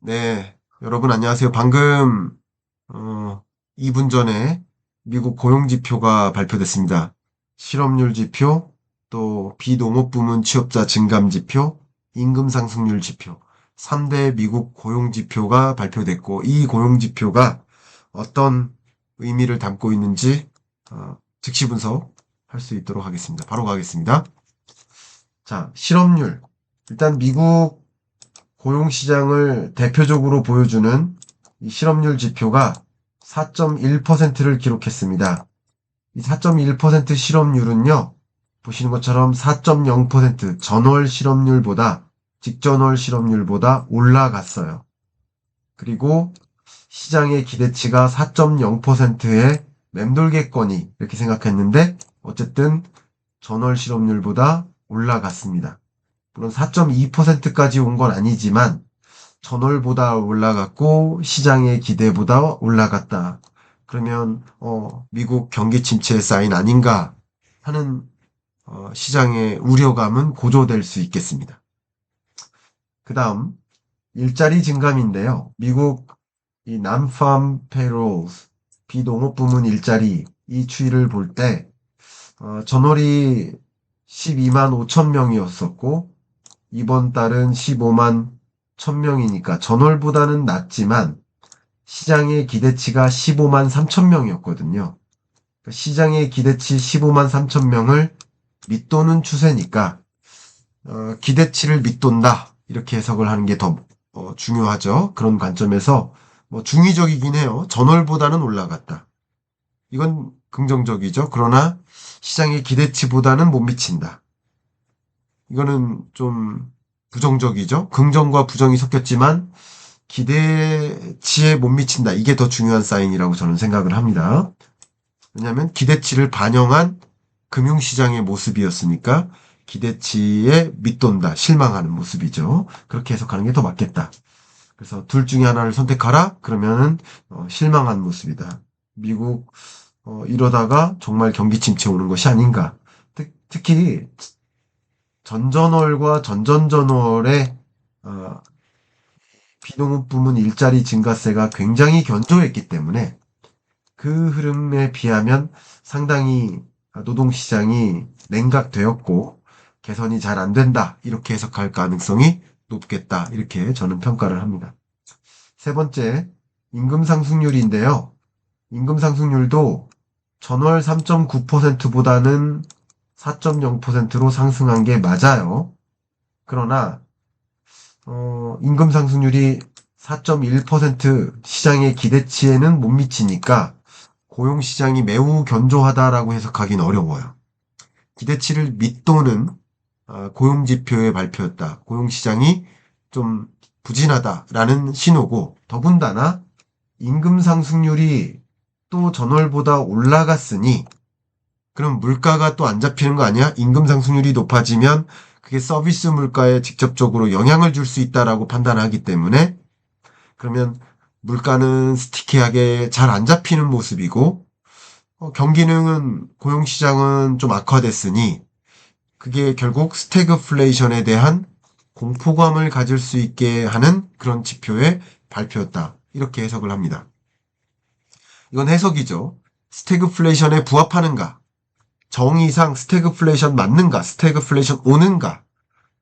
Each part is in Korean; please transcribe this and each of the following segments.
네, 여러분 안녕하세요. 방금 2분 전에 미국 고용지표가 발표됐습니다. 실업률 지표, 또 비농업 부문 취업자 증감 지표, 임금 상승률 지표, 3대 미국 고용지표가 발표됐고, 이 고용지표가 어떤 의미를 담고 있는지 즉시 분석할 수 있도록 하겠습니다. 바로 가겠습니다. 자, 실업률. 일단 미국 고용시장을 대표적으로 보여주는 이 실업률 지표가 4.1%를 기록했습니다. 이 4.1% 실업률은요, 보시는 것처럼 4.0% 전월 실업률보다, 직전월 실업률보다 올라갔어요. 그리고 시장의 기대치가 4.0%의 맴돌겠거니 이렇게 생각했는데 어쨌든 전월 실업률보다 올라갔습니다. 물론 4.2%까지 온 건 아니지만 전월보다 올라갔고 시장의 기대보다 올라갔다. 그러면 미국 경기 침체의 사인 아닌가 하는 시장의 우려감은 고조될 수 있겠습니다. 그 다음 일자리 증감인데요. 미국 이 non-farm payrolls 비농업 부문 일자리 이 추이를 볼 때 전월이 12만 5천 명이었었고 이번 달은 15만 1000명이니까 전월보다는 낮지만 시장의 기대치가 15만 3천 명이었거든요. 시장의 기대치 15만 3천 명을 밑도는 추세니까 기대치를 밑돈다 이렇게 해석을 하는 게 더 중요하죠. 그런 관점에서 중의적이긴 해요. 전월보다는 올라갔다. 이건 긍정적이죠. 그러나 시장의 기대치보다는 못 미친다. 이거는 좀 부정적이죠. 긍정과 부정이 섞였지만 기대치에 못 미친다. 이게 더 중요한 사인이라고 저는 생각을 합니다. 왜냐하면 기대치를 반영한 금융시장의 모습이었으니까 기대치에 밑돈다, 실망하는 모습이죠. 그렇게 해석하는 게 더 맞겠다. 그래서 둘 중에 하나를 선택하라? 그러면은 실망한 모습이다. 미국 이러다가 정말 경기 침체 오는 것이 아닌가. 특히 전전월과 전전전월의 어, 비농업 부문 일자리 증가세가 굉장히 견조했기 때문에 그 흐름에 비하면 상당히 노동시장이 냉각되었고 개선이 잘 안 된다 이렇게 해석할 가능성이 높겠다 이렇게 저는 평가를 합니다. 세 번째 임금 상승률인데요. 임금 상승률도 전월 3.9%보다는 4.0%로 상승한 게 맞아요. 그러나 임금 상승률이 4.1% 시장의 기대치에는 못 미치니까 고용시장이 매우 견조하다라고 해석하기는 어려워요. 기대치를 밑도는 고용지표의 발표였다. 고용시장이 좀 부진하다라는 신호고 더군다나 임금 상승률이 또 전월보다 올라갔으니 그럼 물가가 또 안 잡히는 거 아니야? 임금 상승률이 높아지면 그게 서비스 물가에 직접적으로 영향을 줄 수 있다라고 판단하기 때문에 그러면 물가는 스티키하게 잘 안 잡히는 모습이고 경기능은 고용시장은 좀 악화됐으니 그게 결국 스태그플레이션에 대한 공포감을 가질 수 있게 하는 그런 지표의 발표였다. 이렇게 해석을 합니다. 이건 해석이죠. 스태그플레이션에 부합하는가? 정의상 스태그플레이션 맞는가? 스태그플레이션 오는가?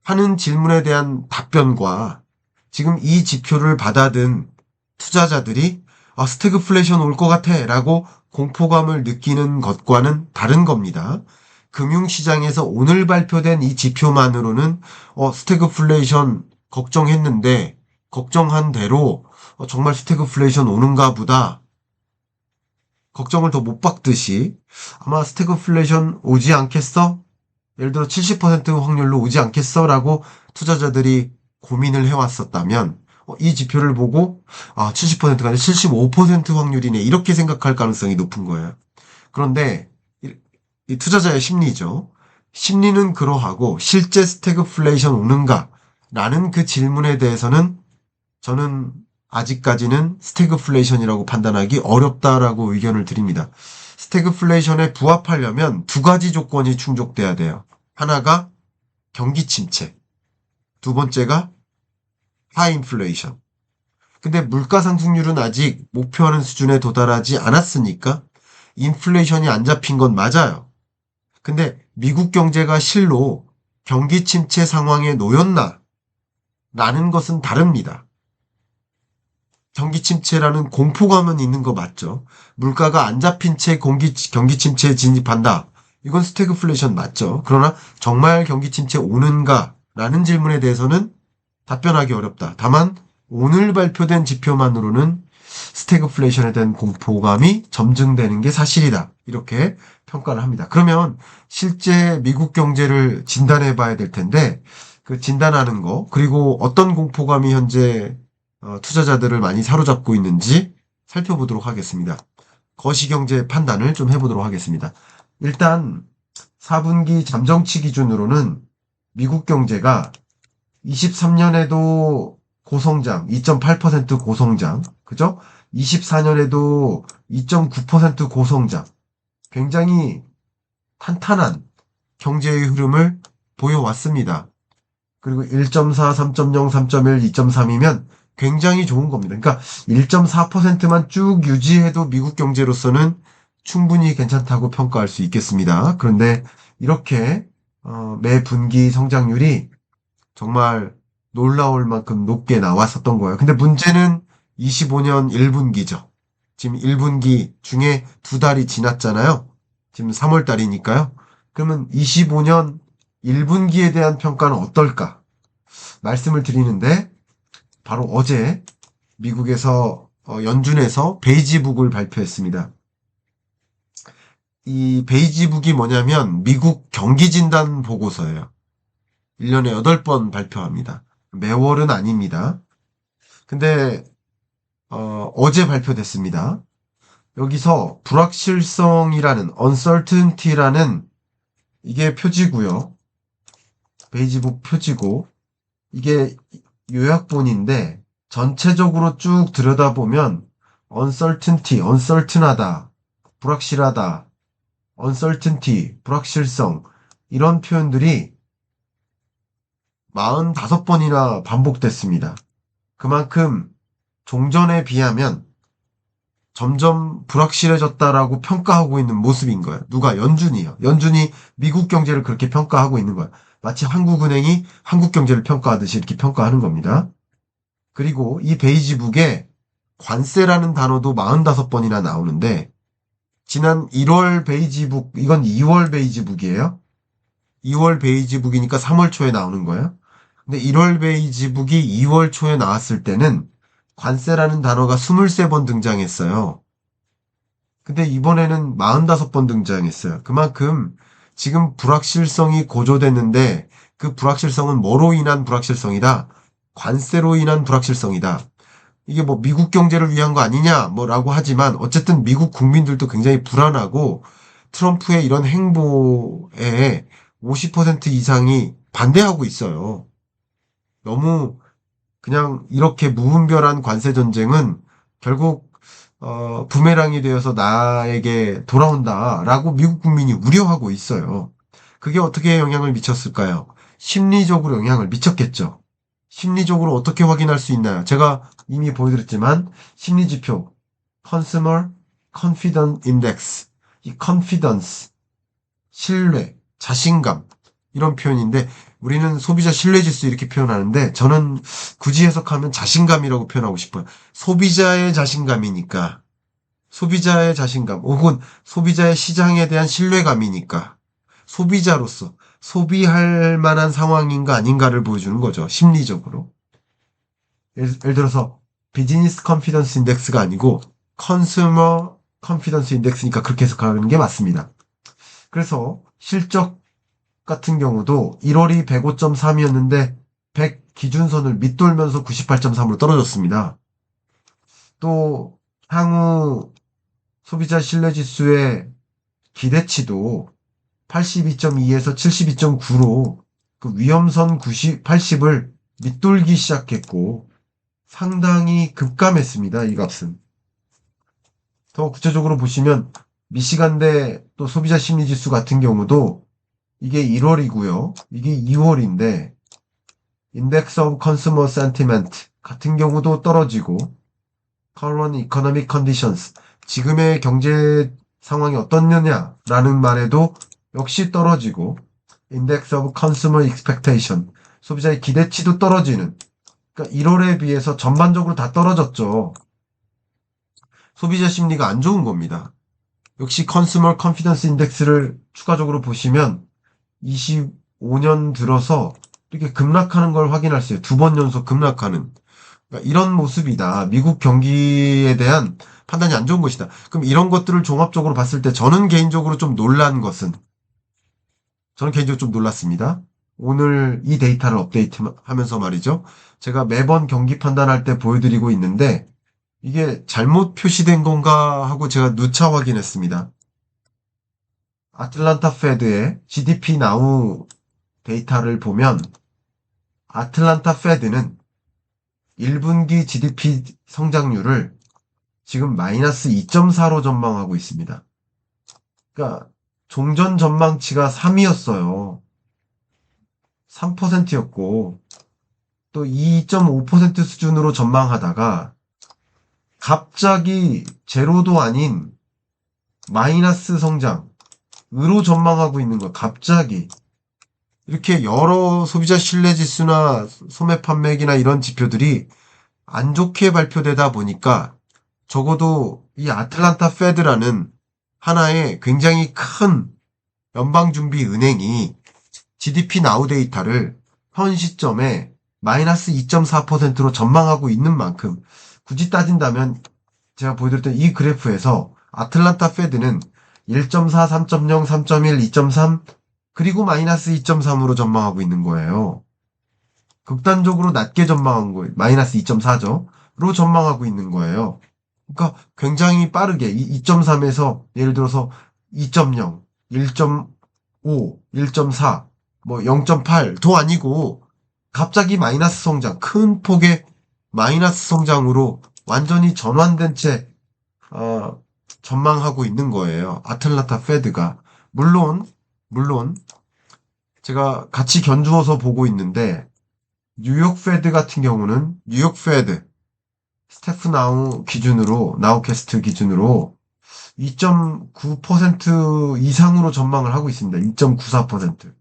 하는 질문에 대한 답변과 지금 이 지표를 받아든 투자자들이 스태그플레이션 올 것 같아 라고 공포감을 느끼는 것과는 다른 겁니다. 금융시장에서 오늘 발표된 이 지표만으로는 스태그플레이션 걱정했는데 걱정한 대로 정말 스태그플레이션 오는가 보다 걱정을 더 못 받듯이 아마 스태그플레이션 오지 않겠어? 예를 들어 70% 확률로 오지 않겠어? 라고 투자자들이 고민을 해왔었다면 이 지표를 보고 70%가 아니라 75% 확률이네 이렇게 생각할 가능성이 높은 거예요. 그런데 이 투자자의 심리죠. 심리는 그러하고 실제 스태그플레이션 오는가? 라는 그 질문에 대해서는 저는 아직까지는 스태그플레이션이라고 판단하기 어렵다라고 의견을 드립니다. 스태그플레이션에 부합하려면 두 가지 조건이 충족돼야 돼요. 하나가 경기 침체, 두 번째가 하이인플레이션. 근데 물가 상승률은 아직 목표하는 수준에 도달하지 않았으니까 인플레이션이 안 잡힌 건 맞아요. 근데 미국 경제가 실로 경기 침체 상황에 놓였나? 라는 것은 다릅니다. 경기 침체라는 공포감은 있는 거 맞죠? 물가가 안 잡힌 채 경기 침체에 진입한다. 이건 스태그플레이션 맞죠? 그러나 정말 경기 침체 오는가? 라는 질문에 대해서는 답변하기 어렵다. 다만 오늘 발표된 지표만으로는 스태그플레이션에 대한 공포감이 점증되는 게 사실이다. 이렇게 평가를 합니다. 그러면 실제 미국 경제를 진단해 봐야 될 텐데 그 진단하는 거 그리고 어떤 공포감이 현재 투자자들을 많이 사로잡고 있는지 살펴보도록 하겠습니다. 거시경제 판단을 좀 해보도록 하겠습니다. 일단 4분기 잠정치 기준으로는 미국 경제가 23년에도 고성장, 2.8% 고성장, 그죠? 24년에도 2.9% 고성장, 굉장히 탄탄한 경제의 흐름을 보여왔습니다. 그리고 1.4, 3.0, 3.1, 2.3이면 굉장히 좋은 겁니다. 그러니까 1.4%만 쭉 유지해도 미국 경제로서는 충분히 괜찮다고 평가할 수 있겠습니다. 그런데 이렇게 매 분기 성장률이 정말 놀라울 만큼 높게 나왔었던 거예요. 근데 문제는 25년 1분기죠. 지금 1분기 중에 2달이 지났잖아요. 지금 3월 달이니까요. 그러면 25년 1분기에 대한 평가는 어떨까? 말씀을 드리는데 바로 어제 미국에서 연준에서 베이지북을 발표했습니다. 이 베이지북이 뭐냐면 미국 경기진단 보고서예요. 1년에 8번 발표합니다. 매월은 아닙니다. 근데 어제 발표됐습니다. 여기서 불확실성이라는 uncertainty라는 이게 표지고요. 베이지북 표지고 이게 요약본인데 전체적으로 쭉 들여다보면 uncertainty, uncertain하다, 불확실하다, uncertainty, 불확실성 이런 표현들이 45번이나 반복됐습니다. 그만큼 종전에 비하면 점점 불확실해졌다라고 평가하고 있는 모습인 거예요. 누가? 연준이요. 연준이 미국 경제를 그렇게 평가하고 있는 거예요. 마치 한국은행이 한국 경제를 평가하듯이 이렇게 평가하는 겁니다. 그리고 이 베이지북에 관세라는 단어도 45번이나 나오는데 지난 1월 베이지북, 이건 2월 베이지북이에요. 2월 베이지북이니까 3월 초에 나오는 거예요. 근데 1월 베이지북이 2월 초에 나왔을 때는 관세라는 단어가 23번 등장했어요. 근데 이번에는 45번 등장했어요. 그만큼 지금 불확실성이 고조됐는데 그 불확실성은 뭐로 인한 불확실성이다? 관세로 인한 불확실성이다. 이게 뭐 미국 경제를 위한 거 아니냐 뭐라고 하지만 어쨌든 미국 국민들도 굉장히 불안하고 트럼프의 이런 행보에 50% 이상이 반대하고 있어요. 너무 그냥 이렇게 무분별한 관세 전쟁은 결국 부메랑이 되어서 나에게 돌아온다라고 미국 국민이 우려하고 있어요. 그게 어떻게 영향을 미쳤을까요? 심리적으로 영향을 미쳤겠죠. 심리적으로 어떻게 확인할 수 있나요? 제가 이미 보여드렸지만 심리지표 Consumer Confidence Index 이 confidence 신뢰, 자신감 이런 표현인데 우리는 소비자 신뢰지수 이렇게 표현하는데 저는 굳이 해석하면 자신감이라고 표현하고 싶어요. 소비자의 자신감이니까 소비자의 자신감 혹은 소비자의 시장에 대한 신뢰감이니까 소비자로서 소비할 만한 상황인가 아닌가를 보여주는 거죠. 심리적으로. 예를 들어서 비즈니스 컨피던스 인덱스가 아니고 컨슈머 컨피던스 인덱스니까 그렇게 해석하는 게 맞습니다. 그래서 실적 같은 경우도 1월이 105.3이었는데 100 기준선을 밑돌면서 98.3으로 떨어졌습니다. 또 향후 소비자 신뢰지수의 기대치도 82.2에서 72.9로 그 위험선 80을 밑돌기 시작했고 상당히 급감했습니다. 이 값은. 더 구체적으로 보시면 미시간대 또 소비자 심리지수 같은 경우도 이게 1월이고요. 이게 2월인데 Index of Consumer Sentiment 같은 경우도 떨어지고 current economic conditions 지금의 경제 상황이 어떻느냐라는 말에도 역시 떨어지고 index of consumer expectation 소비자의 기대치도 떨어지는 그러니까 1월에 비해서 전반적으로 다 떨어졌죠. 소비자 심리가 안 좋은 겁니다. 역시 컨슈머 컨피던스 인덱스를 추가적으로 보시면 25년 들어서 이렇게 급락하는 걸 확인할 수 있어요. 2번 연속 급락하는. 그러니까 이런 모습이다. 미국 경기에 대한 판단이 안 좋은 것이다. 그럼 이런 것들을 종합적으로 봤을 때 저는 개인적으로 좀 놀란 것은 저는 개인적으로 좀 놀랐습니다. 오늘 이 데이터를 업데이트하면서 말이죠. 제가 매번 경기 판단할 때 보여드리고 있는데 이게 잘못 표시된 건가 하고 제가 누차 확인했습니다. 아틀란타 페드의 GDP 나우 데이터를 보면 아틀란타 페드는 1분기 GDP 성장률을 지금 마이너스 2.4로 전망하고 있습니다. 그러니까 종전 전망치가 3이었어요. 3%였고 또 2.5% 수준으로 전망하다가 갑자기 제로도 아닌 마이너스 성장으로 전망하고 있는 거 갑자기 이렇게 여러 소비자 신뢰 지수나 소매 판매기나 이런 지표들이 안 좋게 발표되다 보니까 적어도 이 아틀란타 페드라는 하나의 굉장히 큰 연방준비은행이 GDP 나우 데이터를 현 시점에 마이너스 2.4%로 전망하고 있는 만큼 굳이 따진다면 제가 보여드렸던 이 그래프에서 아틀란타 페드는 1.4, 3.0, 3.1, 2.3 그리고 마이너스 2.3으로 전망하고 있는 거예요. 극단적으로 낮게 전망한 거예요. 마이너스 2.4죠. 로 전망하고 있는 거예요. 그러니까 굉장히 빠르게 2.3에서 예를 들어서 2.0, 1.5, 1.4, 뭐 0.8도 아니고 갑자기 마이너스 성장, 큰 폭의 마이너스 성장으로 완전히 전환된 채 전망하고 있는 거예요. 아틀란타 페드가. 물론 제가 같이 견주어서 보고 있는데 뉴욕 페드 같은 경우는 뉴욕 페드 스태프 나우캐스트 기준으로 2.9% 이상으로 전망을 하고 있습니다. 2.94%.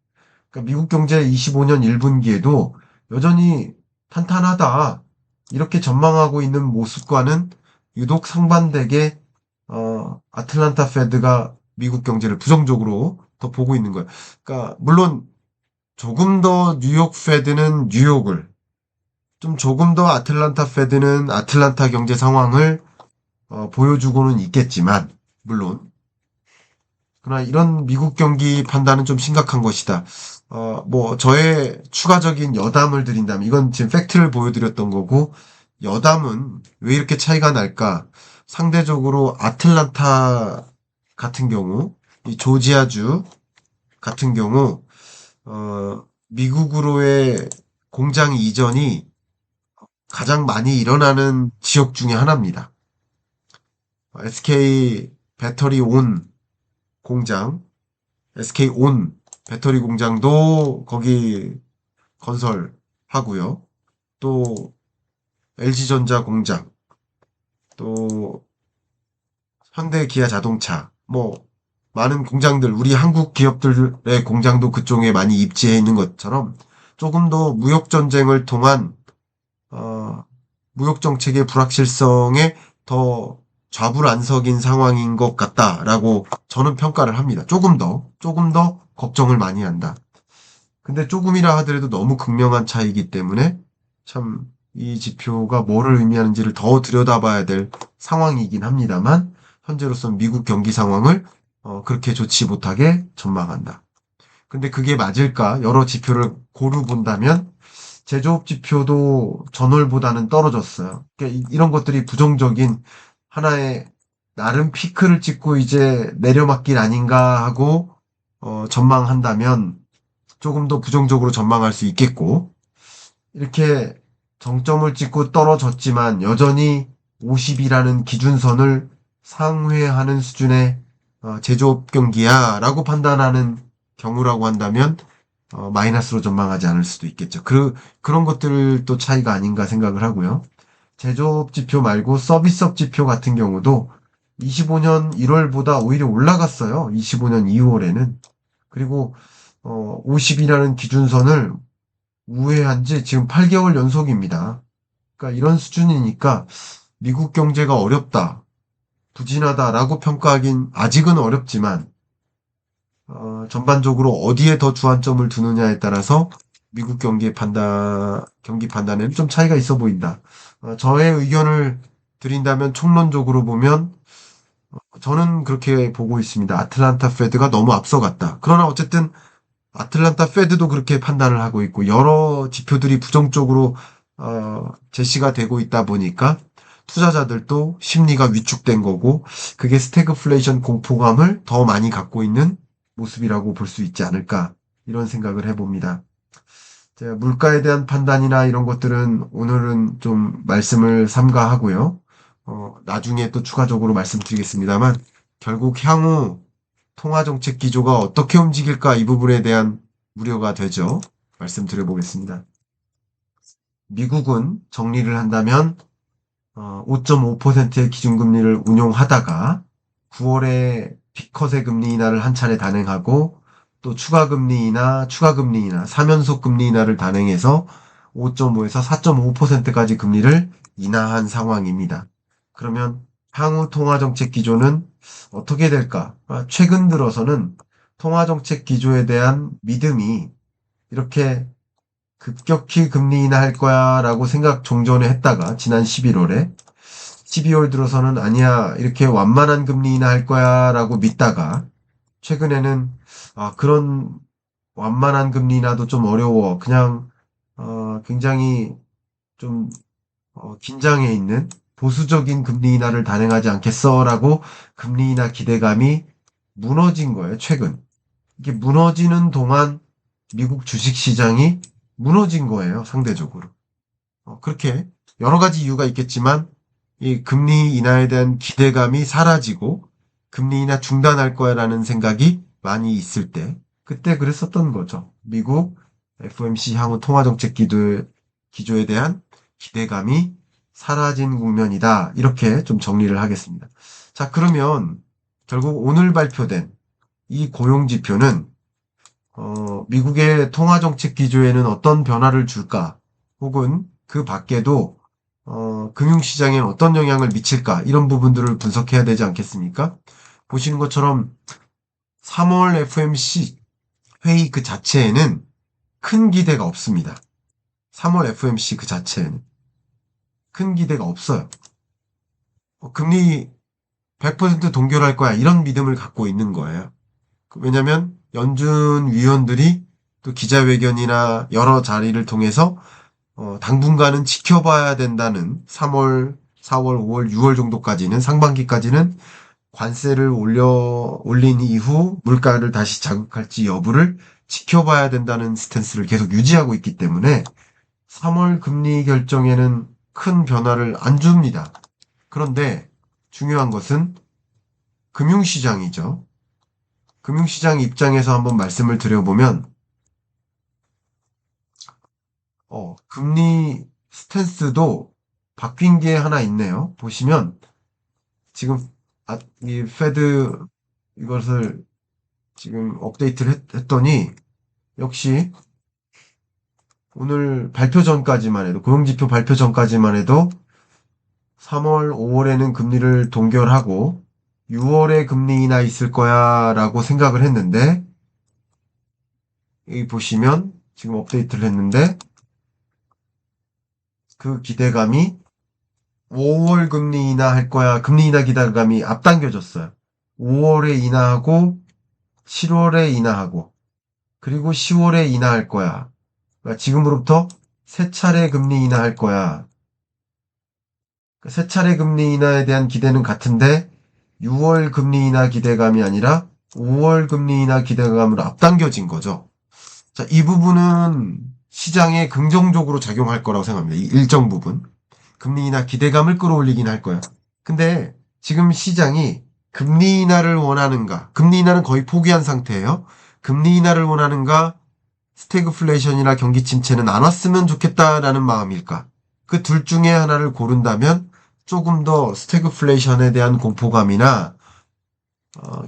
그러니까 미국 경제 25년 1분기에도 여전히 탄탄하다. 이렇게 전망하고 있는 모습과는 유독 상반되게 아틀란타 페드가 미국 경제를 부정적으로 더 보고 있는 거예요. 그러니까 물론 조금 더 뉴욕 페드는 뉴욕을 조금 더 아틀란타 페드는 아틀란타 경제 상황을 보여주고는 있겠지만 물론 그러나 이런 미국 경기 판단은 좀 심각한 것이다. 뭐 저의 추가적인 여담을 드린다면 이건 지금 팩트를 보여드렸던 거고 여담은 왜 이렇게 차이가 날까? 상대적으로 아틀란타 같은 경우 이 조지아주 같은 경우 미국으로의 공장 이전이 가장 많이 일어나는 지역 중에 하나입니다. SK 배터리 온 공장, SK 온 배터리 공장도 거기 건설하고요. 또 LG전자 공장, 또 현대 기아 자동차, 뭐 많은 공장들, 우리 한국 기업들의 공장도 그쪽에 많이 입지해 있는 것처럼 조금 더 무역 전쟁을 통한 무역 정책의 불확실성에 더 좌불안석인 상황인 것 같다라고 저는 평가를 합니다. 조금 더 걱정을 많이 한다. 근데 조금이라 하더라도 너무 극명한 차이기 때문에 참 이 지표가 뭐를 의미하는지를 더 들여다봐야 될 상황이긴 합니다만 현재로서는 미국 경기 상황을 그렇게 좋지 못하게 전망한다. 근데 그게 맞을까? 여러 지표를 고루 본다면 제조업 지표도 전월보다는 떨어졌어요. 그러니까 이런 것들이 부정적인 하나의 나름 피크를 찍고 이제 내려막길 아닌가 하고 전망한다면 조금 더 부정적으로 전망할 수 있겠고 이렇게 정점을 찍고 떨어졌지만 여전히 50이라는 기준선을 상회하는 수준의 제조업 경기야 라고 판단하는 경우라고 한다면 마이너스로 전망하지 않을 수도 있겠죠. 그런 것들도 차이가 아닌가 생각을 하고요. 제조업 지표 말고 서비스업 지표 같은 경우도 25년 1월보다 오히려 올라갔어요. 25년 2월에는. 그리고 50이라는 기준선을 우회한 지 지금 8개월 연속입니다. 그러니까 이런 수준이니까 미국 경제가 어렵다, 부진하다라고 평가하긴 아직은 어렵지만 전반적으로 어디에 더 주안점을 두느냐에 따라서 미국 경기 판단에는 좀 차이가 있어 보인다. 저의 의견을 드린다면 총론적으로 보면 저는 그렇게 보고 있습니다. 아틀란타 페드가 너무 앞서갔다. 그러나 어쨌든 아틀란타 페드도 그렇게 판단을 하고 있고 여러 지표들이 부정적으로 제시가 되고 있다 보니까 투자자들도 심리가 위축된 거고 그게 스태그플레이션 공포감을 더 많이 갖고 있는 모습이라고 볼 수 있지 않을까 이런 생각을 해봅니다. 제가 물가에 대한 판단이나 이런 것들은 오늘은 좀 말씀을 삼가하고요. 나중에 또 추가적으로 말씀드리겠습니다만 결국 향후 통화정책 기조가 어떻게 움직일까 이 부분에 대한 우려가 되죠. 말씀드려보겠습니다. 미국은 정리를 한다면 5.5%의 기준금리를 운용하다가 9월에 빅컷의 금리 인하를 한 차례 단행하고 또 추가금리 인하, 3연속 금리 인하를 단행해서 5.5에서 4.5%까지 금리를 인하한 상황입니다. 그러면 향후 통화정책 기조는 어떻게 될까? 최근 들어서는 통화정책 기조에 대한 믿음이 이렇게 급격히 금리 인하할 거야 라고 생각 종전에 했다가 지난 11월에 12월 들어서는 아니야 이렇게 완만한 금리 인하할 거야 라고 믿다가 최근에는 그런 완만한 금리 인하도 좀 어려워 그냥 굉장히 좀 긴장해 있는 보수적인 금리 인하를 단행하지 않겠어 라고 금리 인하 기대감이 무너진 거예요 최근. 이게 무너지는 동안 미국 주식시장이 무너진 거예요 상대적으로. 그렇게 여러 가지 이유가 있겠지만 이 금리 인하에 대한 기대감이 사라지고 금리 인하 중단할 거야라는 생각이 많이 있을 때 그때 그랬었던 거죠. 미국 FOMC 향후 통화정책 기조에 대한 기대감이 사라진 국면이다. 이렇게 좀 정리를 하겠습니다. 자, 그러면 결국 오늘 발표된 이 고용지표는 미국의 통화정책 기조에는 어떤 변화를 줄까? 혹은 그 밖에도 금융시장에 어떤 영향을 미칠까? 이런 부분들을 분석해야 되지 않겠습니까? 보시는 것처럼 3월 FOMC 회의 그 자체에는 큰 기대가 없습니다. 3월 FOMC 그 자체에는 큰 기대가 없어요. 금리 100% 동결할 거야 이런 믿음을 갖고 있는 거예요. 왜냐하면 연준 위원들이 또 기자회견이나 여러 자리를 통해서 당분간은 지켜봐야 된다는 3월, 4월, 5월, 6월 정도까지는 상반기까지는 관세를 올린 이후 물가를 다시 자극할지 여부를 지켜봐야 된다는 스탠스를 계속 유지하고 있기 때문에 3월 금리 결정에는 큰 변화를 안 줍니다. 그런데 중요한 것은 금융시장이죠. 금융시장 입장에서 한번 말씀을 드려보면 금리 스탠스도 바뀐 게 하나 있네요. 보시면 지금 이 페드 이것을 지금 업데이트를 했더니 역시 오늘 발표 전까지만 해도 고용지표 발표 전까지만 해도 3월, 5월에는 금리를 동결하고 6월에 금리 인하 있을 거야 라고 생각을 했는데 여기 보시면 지금 업데이트를 했는데 그 기대감이 5월 금리 인하 할 거야 금리 인하 기대감이 앞당겨졌어요. 5월에 인하하고 7월에 인하하고 그리고 10월에 인하할 거야. 그러니까 지금으로부터 세 차례 금리 인하할 거야. 세 차례 금리 인하에 대한 기대는 같은데 6월 금리 인하 기대감이 아니라 5월 금리 인하 기대감으로 앞당겨진 거죠. 자, 이 부분은 시장에 긍정적으로 작용할 거라고 생각합니다. 이 일정 부분. 금리 인하 기대감을 끌어올리긴 할 거야. 근데 지금 시장이 금리 인하를 원하는가? 금리 인하는 거의 포기한 상태예요. 금리 인하를 원하는가? 스태그플레이션이나 경기 침체는 안 왔으면 좋겠다라는 마음일까? 그 둘 중에 하나를 고른다면 조금 더 스태그플레이션에 대한 공포감이나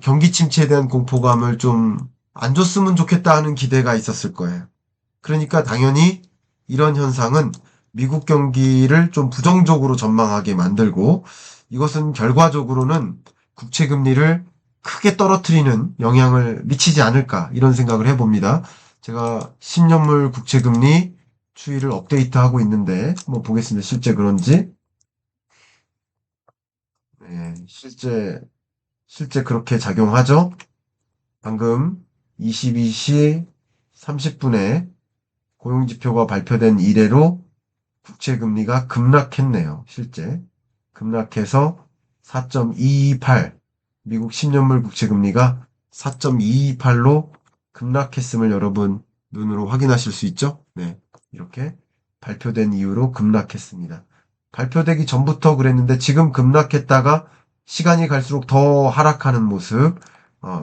경기 침체에 대한 공포감을 좀 안 줬으면 좋겠다 하는 기대가 있었을 거예요. 그러니까 당연히 이런 현상은 미국 경기를 좀 부정적으로 전망하게 만들고 이것은 결과적으로는 국채 금리를 크게 떨어뜨리는 영향을 미치지 않을까 이런 생각을 해봅니다. 제가 10년물 국채 금리 추이를 업데이트하고 있는데 한번 보겠습니다. 실제 그런지. 네, 실제 그렇게 작용하죠. 방금 22시 30분에 고용지표가 발표된 이래로 국채금리가 급락했네요. 실제 급락해서 4.228 미국 10년물 국채금리가 4.228로 급락했음을 여러분 눈으로 확인하실 수 있죠? 네, 이렇게 발표된 이후로 급락했습니다. 발표되기 전부터 그랬는데 지금 급락했다가 시간이 갈수록 더 하락하는 모습,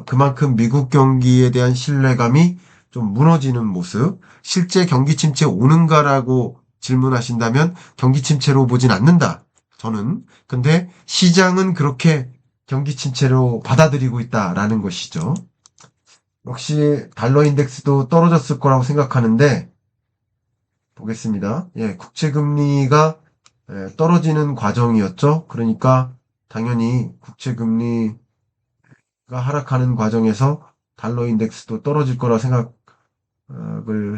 그만큼 미국 경기에 대한 신뢰감이 좀 무너지는 모습, 실제 경기 침체 오는가라고 질문하신다면 경기 침체로 보진 않는다. 저는. 근데 시장은 그렇게 경기 침체로 받아들이고 있다라는 것이죠. 역시 달러 인덱스도 떨어졌을 거라고 생각하는데 보겠습니다. 예, 국채 금리가 떨어지는 과정이었죠. 그러니까 당연히 국채 금리가 하락하는 과정에서 달러 인덱스도 떨어질 거라 생각을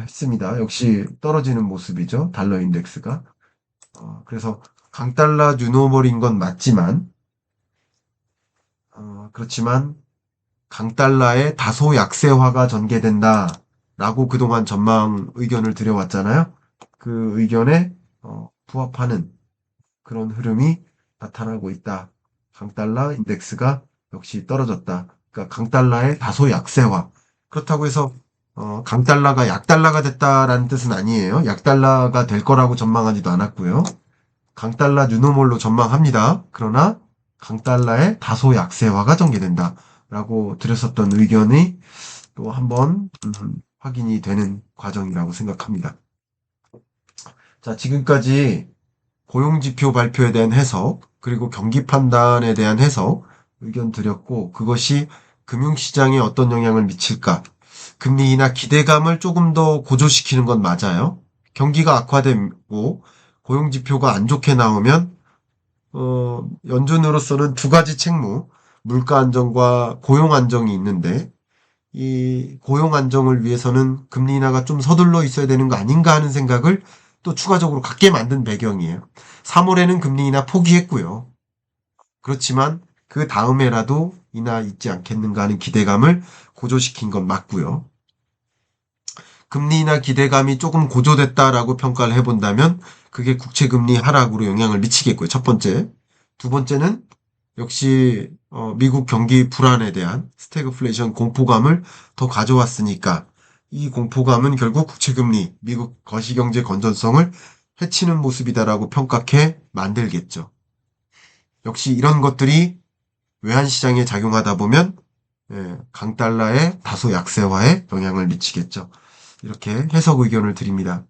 했습니다. 역시 떨어지는 모습이죠. 달러 인덱스가. 그래서 강달러 뉴노멀인 건 맞지만 그렇지만 강달러의 다소 약세화가 전개된다라고 그동안 전망 의견을 드려왔잖아요. 그 의견에 부합하는 그런 흐름이 나타나고 있다. 강달러 인덱스가 역시 떨어졌다. 그러니까 강달러의 다소 약세화. 그렇다고 해서 강달러가 약달러가 됐다라는 뜻은 아니에요. 약달러가 될 거라고 전망하지도 않았고요. 강달러 뉴노멀로 전망합니다. 그러나 강달러의 다소 약세화가 전개된다. 라고 드렸었던 의견이 또 한번 확인이 되는 과정이라고 생각합니다. 자, 지금까지 고용지표 발표에 대한 해석, 그리고 경기 판단에 대한 해석 의견 드렸고 그것이 금융시장에 어떤 영향을 미칠까? 금리 인하 기대감을 조금 더 고조시키는 건 맞아요. 경기가 악화되고 고용지표가 안 좋게 나오면 연준으로서는 두 가지 책무, 물가 안정과 고용 안정이 있는데 이 고용 안정을 위해서는 금리 인하가 좀 서둘러 있어야 되는 거 아닌가 하는 생각을 또 추가적으로 갖게 만든 배경이에요. 3월에는 금리 인하 포기했고요. 그렇지만 그 다음에라도 인하 있지 않겠는가 하는 기대감을 고조시킨 건 맞고요. 금리 인하 기대감이 조금 고조됐다라고 평가를 해본다면 그게 국채금리 하락으로 영향을 미치겠고요. 첫 번째. 두 번째는 역시 미국 경기 불안에 대한 스태그플레이션 공포감을 더 가져왔으니까 이 공포감은 결국 국채금리, 미국 거시경제 건전성을 해치는 모습이다라고 평가해 만들겠죠. 역시 이런 것들이 외환시장에 작용하다 보면 강달러의 다소 약세화에 영향을 미치겠죠. 이렇게 해석 의견을 드립니다.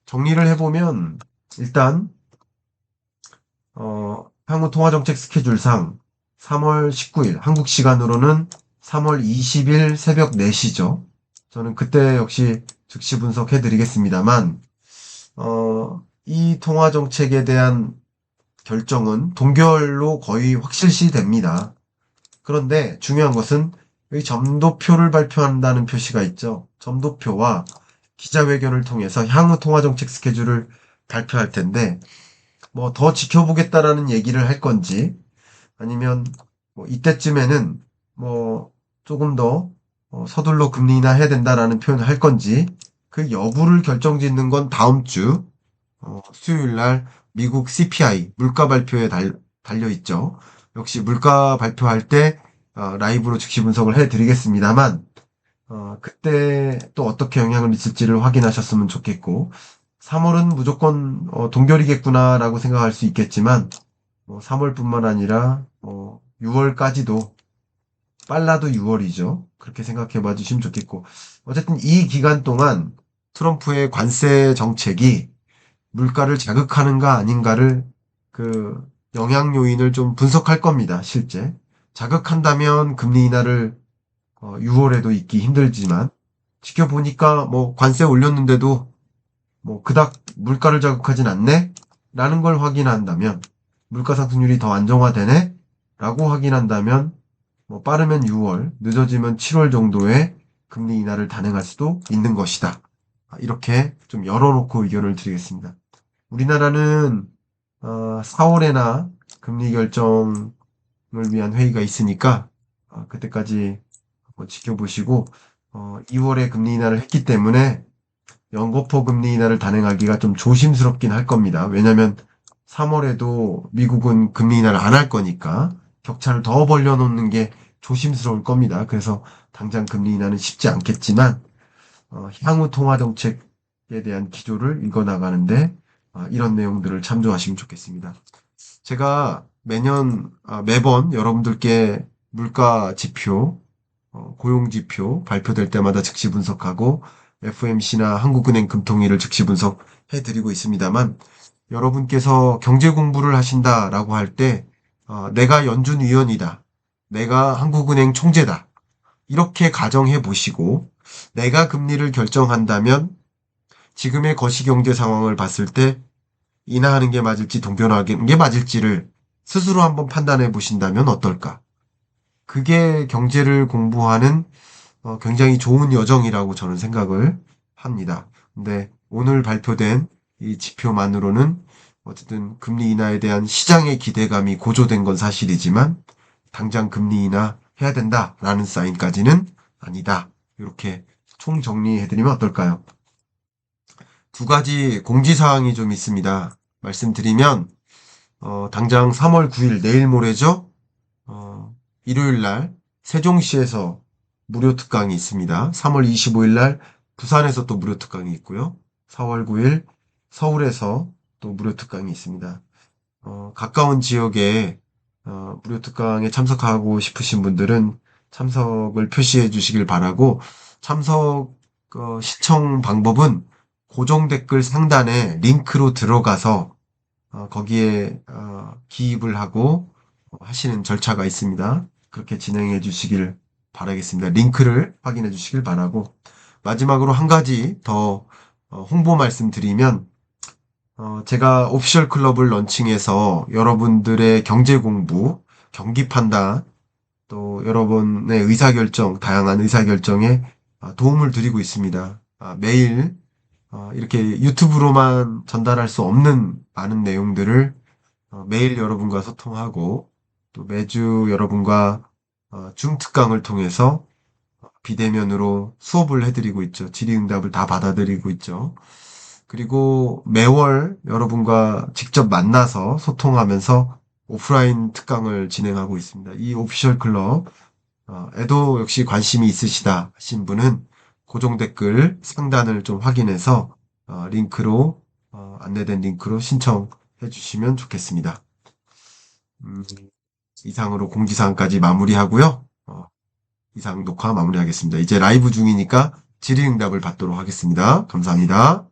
정리를 해보면 일단 향후 통화정책 스케줄상 3월 19일 한국 시간으로는 3월 20일 새벽 4시죠. 저는 그때 역시 즉시 분석해 드리겠습니다만 이 통화정책에 대한 결정은 동결로 거의 확실시 됩니다. 그런데 중요한 것은 여기 점도표를 발표한다는 표시가 있죠. 점도표와 기자회견을 통해서 향후 통화정책 스케줄을 발표할 텐데 뭐 더 지켜보겠다라는 얘기를 할 건지 아니면 뭐 이때쯤에는 뭐 조금 더 서둘러 금리 인하 해야 된다라는 표현을 할 건지 그 여부를 결정짓는 건 다음 주 수요일 날 미국 CPI 물가 발표에 달려 있죠. 역시 물가 발표할 때 라이브로 즉시 분석을 해드리겠습니다만 그때 또 어떻게 영향을 미칠지를 확인하셨으면 좋겠고 3월은 무조건 동결이겠구나라고 생각할 수 있겠지만 3월뿐만 아니라 6월까지도 빨라도 6월이죠. 그렇게 생각해 봐 주시면 좋겠고 어쨌든 이 기간 동안 트럼프의 관세 정책이 물가를 자극하는가 아닌가를 그 영향 요인을 좀 분석할 겁니다. 실제. 자극한다면 금리 인하를 6월에도 있기 힘들지만 지켜보니까 뭐 관세 올렸는데도 뭐 그닥 물가를 자극하진 않네? 라는 걸 확인한다면 물가 상승률이 더 안정화되네? 라고 확인한다면 뭐 빠르면 6월, 늦어지면 7월 정도에 금리 인하를 단행할 수도 있는 것이다. 이렇게 좀 열어놓고 의견을 드리겠습니다. 우리나라는 4월에나 금리 결정을 위한 회의가 있으니까 그때까지 한번 지켜보시고 2월에 금리 인하를 했기 때문에 연거푸 금리 인하를 단행하기가 좀 조심스럽긴 할 겁니다. 왜냐하면 3월에도 미국은 금리 인하를 안 할 거니까 격차를 더 벌려놓는 게 조심스러울 겁니다. 그래서 당장 금리 인하는 쉽지 않겠지만 향후 통화 정책에 대한 기조를 읽어나가는데 이런 내용들을 참조하시면 좋겠습니다. 제가 매번 여러분들께 물가 지표, 고용 지표 발표될 때마다 즉시 분석하고 FMC나 한국은행 금통위를 즉시 분석해 드리고 있습니다만 여러분께서 경제 공부를 하신다라고 할 때 내가 연준 위원이다. 내가 한국은행 총재다. 이렇게 가정해 보시고 내가 금리를 결정한다면 지금의 거시경제 상황을 봤을 때 인하하는 게 맞을지 동변하는 게 맞을지를 스스로 한번 판단해 보신다면 어떨까? 그게 경제를 공부하는 굉장히 좋은 여정이라고 저는 생각을 합니다. 근데 오늘 발표된 이 지표만으로는 어쨌든 금리 인하에 대한 시장의 기대감이 고조된 건 사실이지만 당장 금리 인하 해야 된다라는 사인까지는 아니다. 이렇게 총정리해드리면 어떨까요? 두 가지 공지사항이 좀 있습니다. 말씀드리면 당장 3월 9일 내일 모레죠. 일요일 날 세종시에서 무료 특강이 있습니다. 3월 25일 날 부산에서 또 무료 특강이 있고요. 4월 9일 서울에서 또 무료 특강이 있습니다. 가까운 지역에 무료 특강에 참석하고 싶으신 분들은 참석을 표시해 주시길 바라고 참석 시청 방법은 고정 댓글 상단에 링크로 들어가서 거기에 기입을 하고 하시는 절차가 있습니다. 그렇게 진행해 주시길 바라겠습니다. 링크를 확인해 주시길 바라고 마지막으로 한 가지 더 홍보 말씀드리면 제가 오피셜 클럽을 런칭해서 여러분들의 경제 공부, 경기 판단, 또 여러분의 의사결정, 다양한 의사결정에 도움을 드리고 있습니다. 매일 이렇게 유튜브로만 전달할 수 없는 많은 내용들을 매일 여러분과 소통하고 또 매주 여러분과 줌 특강을 통해서 비대면으로 수업을 해드리고 있죠. 질의응답을 다 받아들이고 있죠. 그리고 매월 여러분과 직접 만나서 소통하면서 오프라인 특강을 진행하고 있습니다. 이 오피셜 클럽, 에도 역시 관심이 있으시다 하신 분은 고정 댓글 상단을 좀 확인해서 링크로 안내된 링크로 신청해 주시면 좋겠습니다. 이상으로 공지사항까지 마무리하고요. 이상 녹화 마무리하겠습니다. 이제 라이브 중이니까 질의응답을 받도록 하겠습니다. 감사합니다.